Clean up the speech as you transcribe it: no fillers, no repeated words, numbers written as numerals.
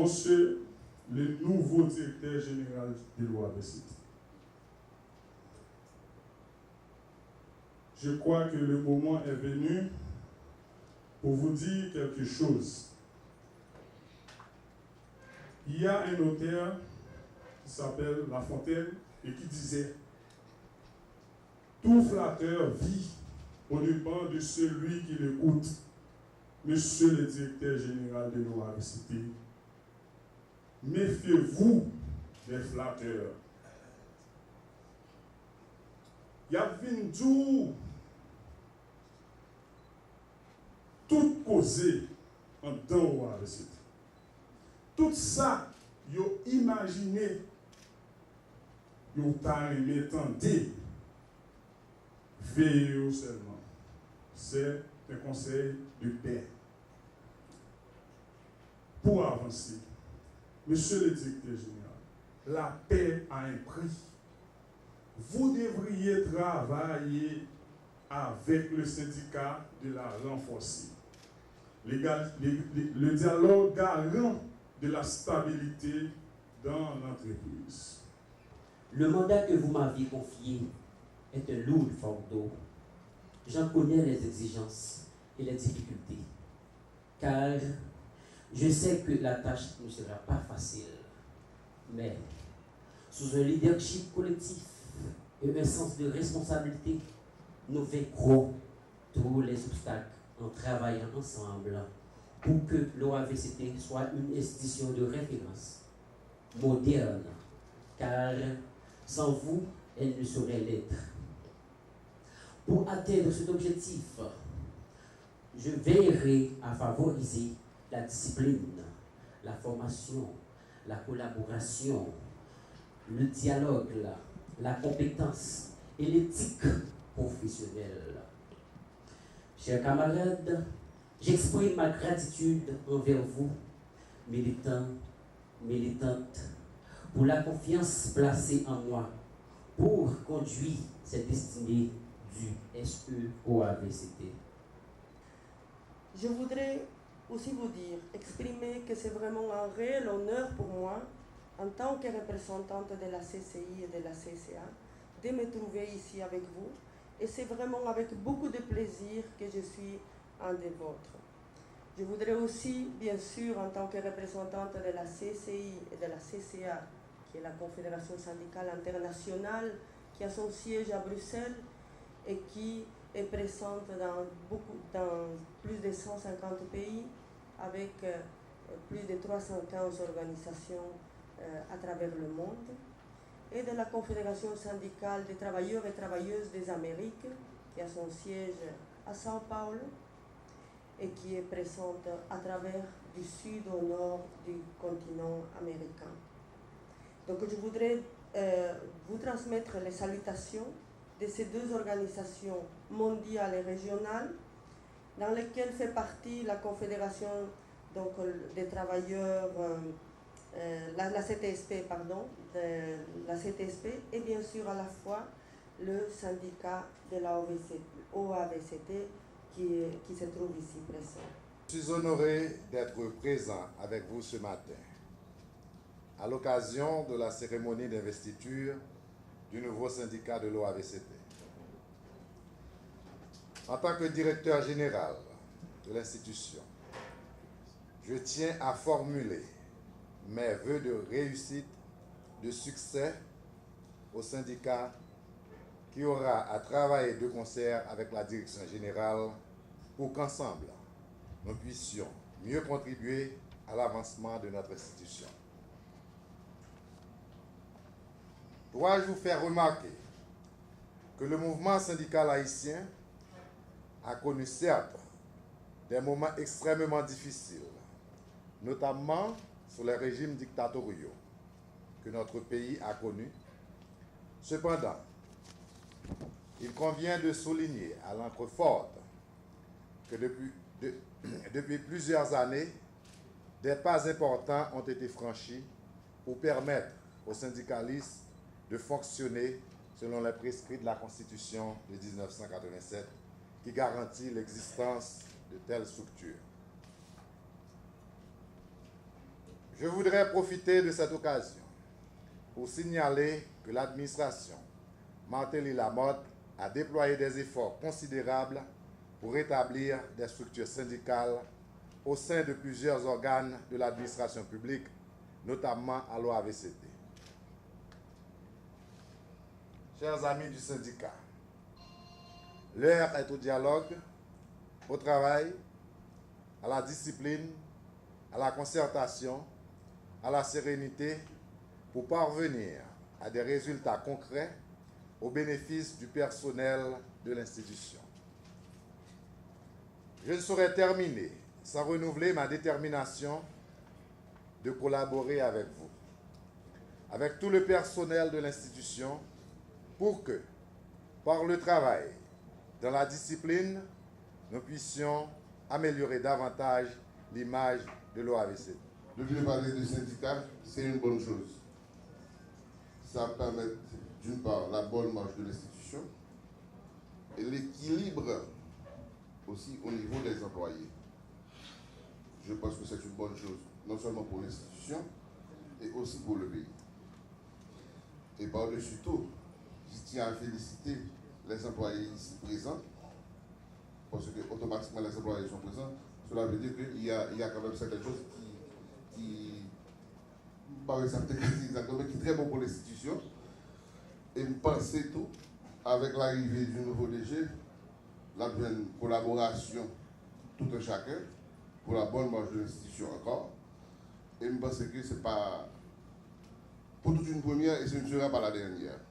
monsieur le nouveau directeur général de l'OAVCT. Je crois que le moment est venu pour vous dire quelque chose. Il y a un auteur qui s'appelle La Fontaine et qui disait « Tout flatteur vit au dépens de celui qui l'écoute. Monsieur le directeur général de l'OAVCT, méfiez-vous des flatteurs. Il y a vingt tout causé en dedans l'OAVCT. Tout ça, yo imaginé, yo t'a aimé tenter, veillez seulement. C'est un conseil de paix. Pour avancer, monsieur le directeur général, la paix a un prix. Vous devriez travailler avec le syndicat de la renforcer. Le dialogue garant de la stabilité dans l'entreprise. Le mandat que vous m'aviez confié est un lourd fardeau. J'en connais les exigences et les difficultés, car je sais que la tâche ne sera pas facile. Mais sous un leadership collectif et un sens de responsabilité, nous vaincrons tous les obstacles en travaillant ensemble pour que l'OAVCT soit une institution de référence moderne, car sans vous, elle ne saurait l'être. Pour atteindre cet objectif, je veillerai à favoriser la discipline, la formation, la collaboration, le dialogue, la compétence et l'éthique professionnelle. Chers camarades, j'exprime ma gratitude envers vous, militants, militantes, pour la confiance placée en moi pour conduire cette destinée du SEOAVCT. Je voudrais aussi vous dire, exprimer que c'est vraiment un réel honneur pour moi, en tant que représentante de la CCI et de la CCA, de me trouver ici avec vous. Et c'est vraiment avec beaucoup de plaisir que je suis un des vôtres. Je voudrais aussi, bien sûr, en tant que représentante de la CCI et de la CCA, qui est la Confédération syndicale internationale, qui a son siège à Bruxelles et qui est présente dans plus de 150 pays, avec plus de 315 organisations à travers le monde, et de la Confédération syndicale des travailleurs et travailleuses des Amériques, qui a son siège à São Paulo et qui est présente à travers du sud au nord du continent américain. Donc je voudrais vous transmettre les salutations de ces deux organisations mondiales et régionales, dans lesquelles fait partie la Confédération donc, des travailleurs, la CTSP, pardon, la CTSP, et bien sûr à la fois le syndicat de la OAVCT qui se trouve ici présent. Je suis honoré d'être présent avec vous ce matin, à l'occasion de la cérémonie d'investiture du nouveau syndicat de l'OAVCT. En tant que directeur général de l'institution, je tiens à formuler mes vœux de réussite, de succès au syndicat qui aura à travailler de concert avec la direction générale pour qu'ensemble, nous puissions mieux contribuer à l'avancement de notre institution. Dois-je vous faire remarquer que le mouvement syndical haïtien a connu certes des moments extrêmement difficiles, notamment sous les régimes dictatoriaux que notre pays a connus. Cependant, il convient de souligner à l'encre forte que depuis plusieurs années, des pas importants ont été franchis pour permettre aux syndicalistes de fonctionner selon les prescrits de la Constitution de 1987 qui garantit l'existence de telles structures. Je voudrais profiter de cette occasion pour signaler que l'administration Martelly-Lamotte a déployé des efforts considérables pour établir des structures syndicales au sein de plusieurs organes de l'administration publique, notamment à l'OAVCT. Chers amis du syndicat, l'heure est au dialogue, au travail, à la discipline, à la concertation, à la sérénité pour parvenir à des résultats concrets au bénéfice du personnel de l'institution. Je ne saurais terminer sans renouveler ma détermination de collaborer avec vous, avec tout le personnel de l'institution, pour que, par le travail, dans la discipline, nous puissions améliorer davantage l'image de l'OAVCT. Depuis le parler de syndicat, c'est une bonne chose. Ça permet d'une part la bonne marche de l'institution et l'équilibre aussi au niveau des employés. Je pense que c'est une bonne chose, non seulement pour l'institution, et aussi pour le pays. Et par-dessus tout, je tiens à féliciter les employés ici présents, parce que automatiquement les employés sont présents. Cela veut dire qu'il y a quand même certaines choses qui paraissent exactement, qui sont très bon pour l'institution. Et je pense tout, avec l'arrivée du nouveau DG, la collaboration tout un chacun pour la bonne marche de l'institution encore. Et je pense que ce n'est pas pour toute une première et ce ne sera pas la dernière.